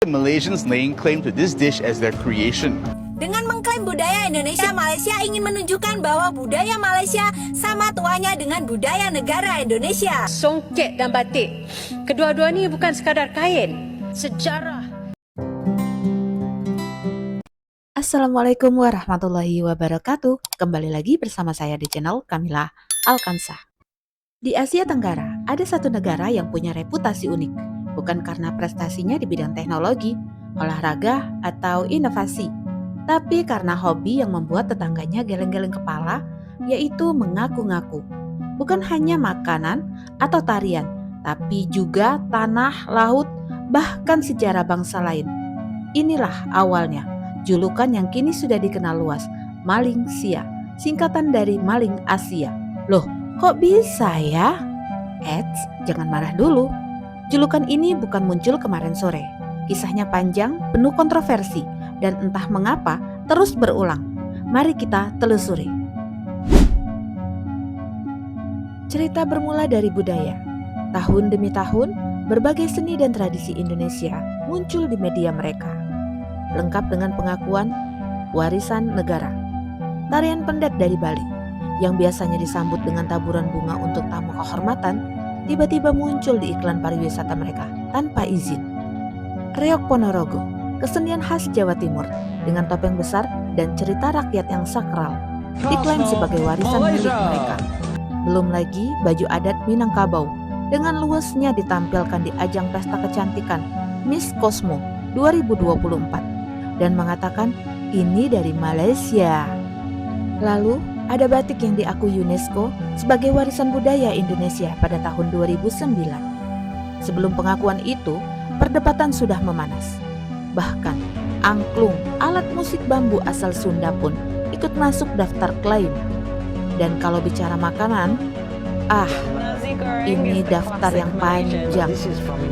Malaysians laying claim to this dish as their creation. Dengan mengklaim budaya Indonesia, Malaysia ingin menunjukkan bahwa budaya Malaysia sama tuanya dengan budaya negara Indonesia. Songket dan batik, kedua-dua ni bukan sekadar kain, sejarah. Assalamualaikum warahmatullahi wabarakatuh. Kembali lagi bersama saya di channel Kamila Alkansa. Di Asia Tenggara, ada satu negara yang punya reputasi unik, bukan karena prestasinya di bidang teknologi, olahraga, atau inovasi, tapi karena hobi yang membuat tetangganya geleng-geleng kepala, yaitu mengaku-ngaku. Bukan hanya makanan atau tarian, tapi juga tanah, laut, bahkan sejarah bangsa lain. Inilah awalnya julukan yang kini sudah dikenal luas, Maling Sia, singkatan dari Maling Asia. Loh, kok bisa ya? Eits, jangan marah dulu. Julukan ini bukan muncul kemarin sore. Kisahnya panjang, penuh kontroversi, dan entah mengapa terus berulang. Mari kita telusuri. Cerita bermula dari budaya. Tahun demi tahun, berbagai seni dan tradisi Indonesia muncul di media mereka, lengkap dengan pengakuan warisan negara. Tarian pendet dari Bali, yang biasanya disambut dengan taburan bunga untuk tamu kehormatan, tiba-tiba muncul di iklan pariwisata mereka tanpa izin. Reog Ponorogo, kesenian khas Jawa Timur dengan topeng besar dan cerita rakyat yang sakral, diklaim sebagai warisan milik mereka. Belum lagi baju adat Minangkabau dengan luasnya ditampilkan di ajang pesta kecantikan Miss Cosmo 2024 dan mengatakan ini dari Malaysia. Lalu ada batik yang diakui UNESCO sebagai warisan budaya Indonesia pada tahun 2009. Sebelum pengakuan itu, perdebatan sudah memanas. Bahkan, angklung, alat musik bambu asal Sunda pun ikut masuk daftar klaim. Dan kalau bicara makanan, ini daftar yang panjang.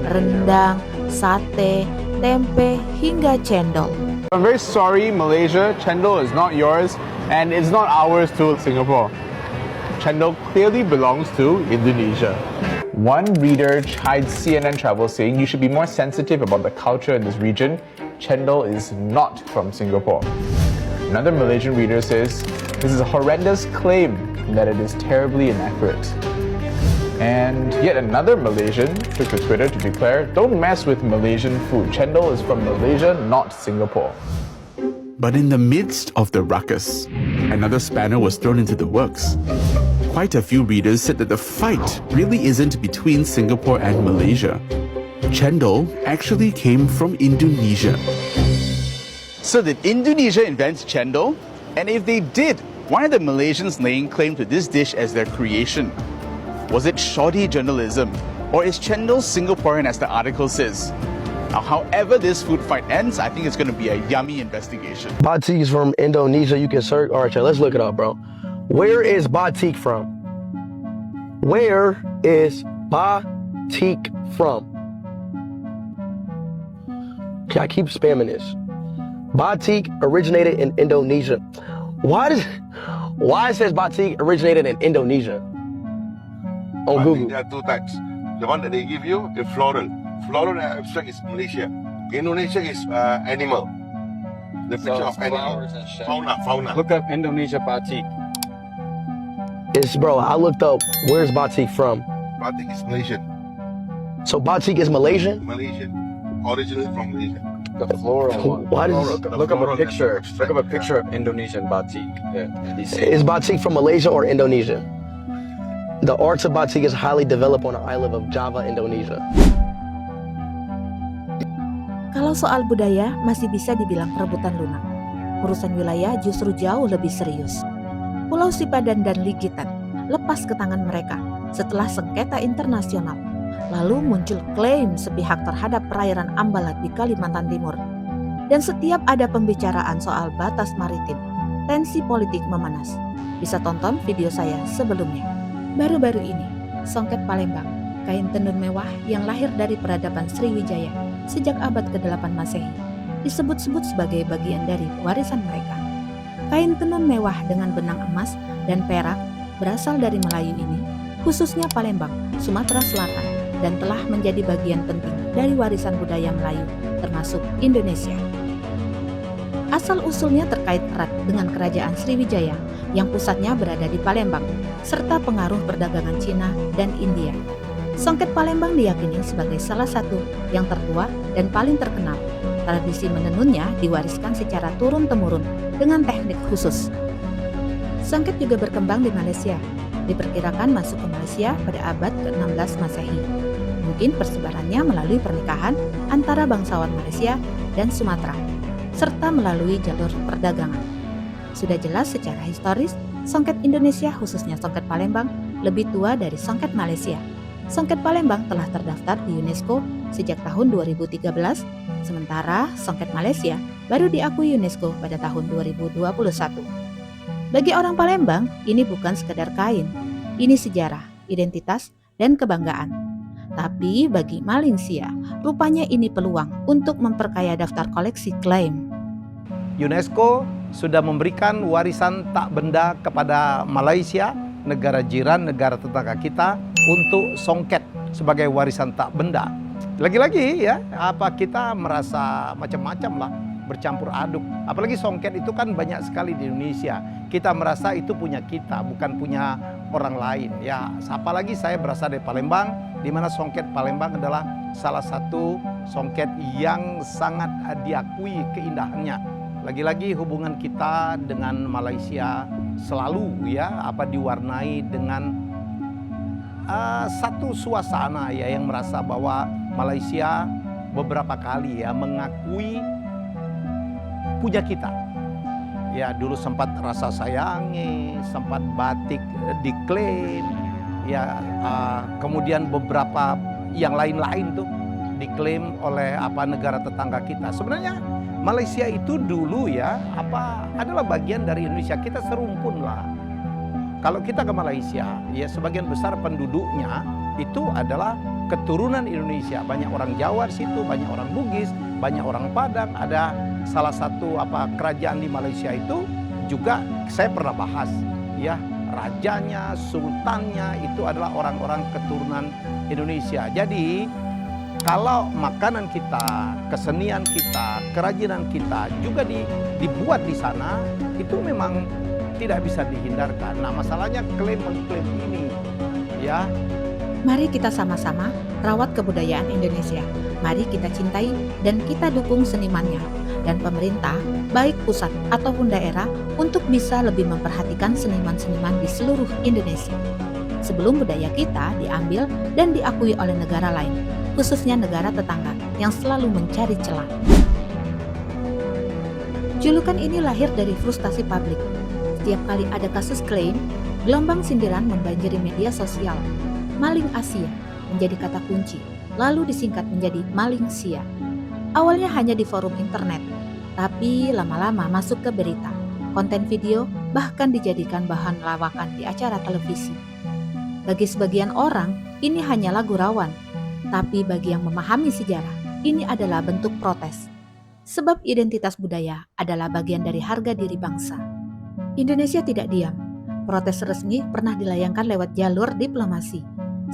Rendang, sate, tempe, hingga cendol. I'm very sorry, Malaysia. Chendol is not yours, and it's not ours to Singapore. Chendol clearly belongs to Indonesia. One reader chides CNN Travel saying you should be more sensitive about the culture in this region. Chendol is not from Singapore. Another Malaysian reader says this is a horrendous claim and that it is terribly inaccurate. And yet another Malaysian took to Twitter to declare, don't mess with Malaysian food. Chendol is from Malaysia, not Singapore. But in the midst of the ruckus, another spanner was thrown into the works. Quite a few readers said that the fight really isn't between Singapore and Malaysia. Chendol actually came from Indonesia. So did Indonesia invent chendol? And if they did, why are the Malaysians laying claim to this dish as their creation? Was it shoddy journalism? Or is chendol Singaporean as the article says? Now, however this food fight ends, I think it's going to be a yummy investigation. Batik is from Indonesia. You can search. All right, let's look it up, bro. Where is batik from? Where is batik from? Okay, I keep spamming this. Batik originated in Indonesia. Why it says batik originated in Indonesia? On Google. There are two types. The one that they give you is floral. Floral and abstract is Malaysia. Indonesia is animal. The picture of animal. Fauna. Look up Indonesia batik. Bro, I looked up where's batik from. Batik is Malaysian. So batik is Malaysian? Malaysian. Originally from Malaysia. The floral one. Why does Look up a picture. Look up a picture of Indonesian batik. is batik from Malaysia or Indonesia? The art of batik is highly developed on the island of Java, Indonesia. Kalau soal budaya masih bisa dibilang perebutan lunak. Urusan wilayah justru jauh lebih serius. Pulau Sipadan dan Ligitan lepas ke tangan mereka setelah sengketa internasional. Lalu muncul klaim sepihak terhadap perairan Ambalat di Kalimantan Timur. Dan setiap ada pembicaraan soal batas maritim, tensi politik memanas. Bisa tonton video saya sebelumnya. Baru-baru ini, songket Palembang, kain tenun mewah yang lahir dari peradaban Sriwijaya sejak abad ke-8 Masehi, disebut-sebut sebagai bagian dari warisan mereka. Kain tenun mewah dengan benang emas dan perak berasal dari Melayu ini, khususnya Palembang, Sumatera Selatan, dan telah menjadi bagian penting dari warisan budaya Melayu, termasuk masuk Indonesia. Asal-usulnya terkait erat dengan Kerajaan Sriwijaya yang pusatnya berada di Palembang, serta pengaruh perdagangan Cina dan India. Songket Palembang diyakini sebagai salah satu yang tertua dan paling terkenal. Tradisi menenunnya diwariskan secara turun-temurun dengan teknik khusus. Songket juga berkembang di Malaysia, diperkirakan masuk ke Malaysia pada abad ke-16 Masehi. Mungkin persebarannya melalui pernikahan antara bangsawan Malaysia dan Sumatera, serta melalui jalur perdagangan. Sudah jelas secara historis, songket Indonesia khususnya songket Palembang lebih tua dari songket Malaysia. Songket Palembang telah terdaftar di UNESCO sejak tahun 2013, sementara songket Malaysia baru diakui UNESCO pada tahun 2021. Bagi orang Palembang, ini bukan sekedar kain, ini sejarah, identitas, dan kebanggaan. Tapi bagi Malaysia, rupanya ini peluang untuk memperkaya daftar koleksi klaim. UNESCO sudah memberikan warisan tak benda kepada Malaysia, negara jiran, negara tetangga kita, untuk songket sebagai warisan tak benda. Lagi-lagi ya, kita merasa macam-macam lah, bercampur aduk. Apalagi songket itu kan banyak sekali di Indonesia. Kita merasa itu punya kita, bukan punya orang lain. Ya, apalagi saya berasal dari Palembang, di mana songket Palembang adalah salah satu songket yang sangat diakui keindahannya. Lagi-lagi hubungan kita dengan Malaysia selalu diwarnai dengan satu suasana yang merasa bahwa Malaysia beberapa kali mengakui punya kita. Ya, dulu sempat rasa sayangi, sempat batik diklaim, kemudian beberapa yang lain-lain tuh diklaim oleh negara tetangga kita. Sebenarnya Malaysia itu dulu adalah bagian dari Indonesia. Kita serumpun lah. Kalau kita ke Malaysia, sebagian besar penduduknya itu adalah keturunan Indonesia. Banyak orang Jawa di situ, banyak orang Bugis, banyak orang Padang. Ada salah satu kerajaan di Malaysia itu juga saya pernah bahas, rajanya, sultannya itu adalah orang-orang keturunan Indonesia. Jadi kalau makanan kita, kesenian kita, kerajinan kita juga dibuat di sana, itu memang tidak bisa dihindarkan. Nah, masalahnya klaim-mengklaim ini, Mari kita sama-sama rawat kebudayaan Indonesia. Mari kita cintai dan kita dukung senimannya. Dan pemerintah, baik pusat ataupun daerah, untuk bisa lebih memperhatikan seniman-seniman di seluruh Indonesia. Sebelum budaya kita diambil dan diakui oleh negara lain, khususnya negara tetangga yang selalu mencari celah. Julukan ini lahir dari frustasi publik. Setiap kali ada kasus klaim, gelombang sindiran membanjiri media sosial. Maling Asia menjadi kata kunci, lalu disingkat menjadi Malingsia. Awalnya hanya di forum internet, tapi lama-lama masuk ke berita, konten video, bahkan dijadikan bahan lawakan di acara televisi. Bagi sebagian orang, ini hanyalah gurauan, tapi bagi yang memahami sejarah, ini adalah bentuk protes. Sebab identitas budaya adalah bagian dari harga diri bangsa. Indonesia tidak diam. Protes resmi pernah dilayangkan lewat jalur diplomasi.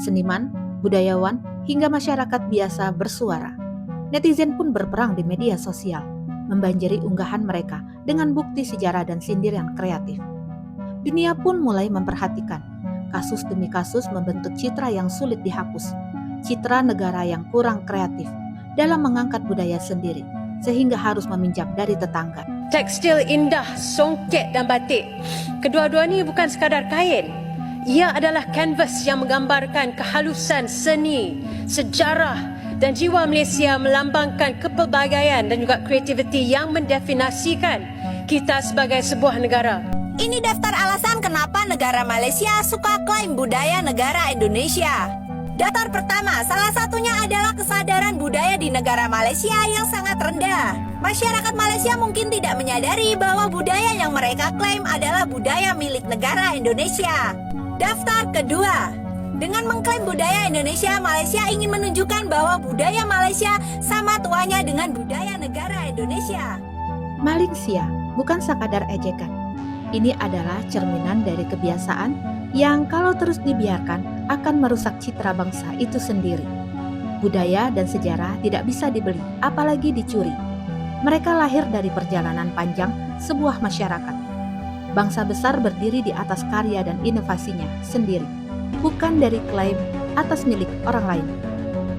Seniman, budayawan, hingga masyarakat biasa bersuara. Netizen pun berperang di media sosial, membanjiri unggahan mereka dengan bukti sejarah dan sindiran kreatif. Dunia pun mulai memperhatikan. Kasus demi kasus membentuk citra yang sulit dihapus. Citra negara yang kurang kreatif dalam mengangkat budaya sendiri, sehingga harus meminjam dari tetangga. Tekstil indah, songket dan batik, kedua-dua ni bukan sekadar kain. Ia adalah kanvas yang menggambarkan kehalusan seni, sejarah dan jiwa Malaysia, melambangkan kepelbagaian dan juga kreativiti yang mendefinisikan kita sebagai sebuah negara. Ini daftar alasan kenapa negara Malaysia suka klaim budaya negara Indonesia. Daftar pertama, salah satunya adalah kesadaran budaya di negara Malaysia yang sangat rendah. Masyarakat Malaysia mungkin tidak menyadari bahwa budaya yang mereka klaim adalah budaya milik negara Indonesia. Daftar kedua, dengan mengklaim budaya Indonesia, Malaysia ingin menunjukkan bahwa budaya Malaysia sama tuanya dengan budaya negara Indonesia. Malingsia bukan sekadar ejekan. Ini adalah cerminan dari kebiasaan yang kalau terus dibiarkan akan merusak citra bangsa itu sendiri. Budaya dan sejarah tidak bisa dibeli, apalagi dicuri. Mereka lahir dari perjalanan panjang sebuah masyarakat. Bangsa besar berdiri di atas karya dan inovasinya sendiri, bukan dari klaim atas milik orang lain.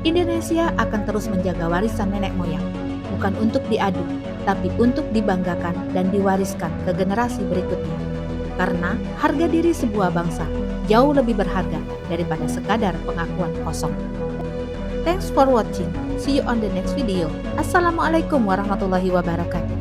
Indonesia akan terus menjaga warisan nenek moyang, bukan untuk diadu, tapi untuk dibanggakan dan diwariskan ke generasi berikutnya. Karena harga diri sebuah bangsa jauh lebih berharga daripada sekadar pengakuan kosong. Thanks for watching. See you on the next video. Assalamualaikum warahmatullahi wabarakatuh.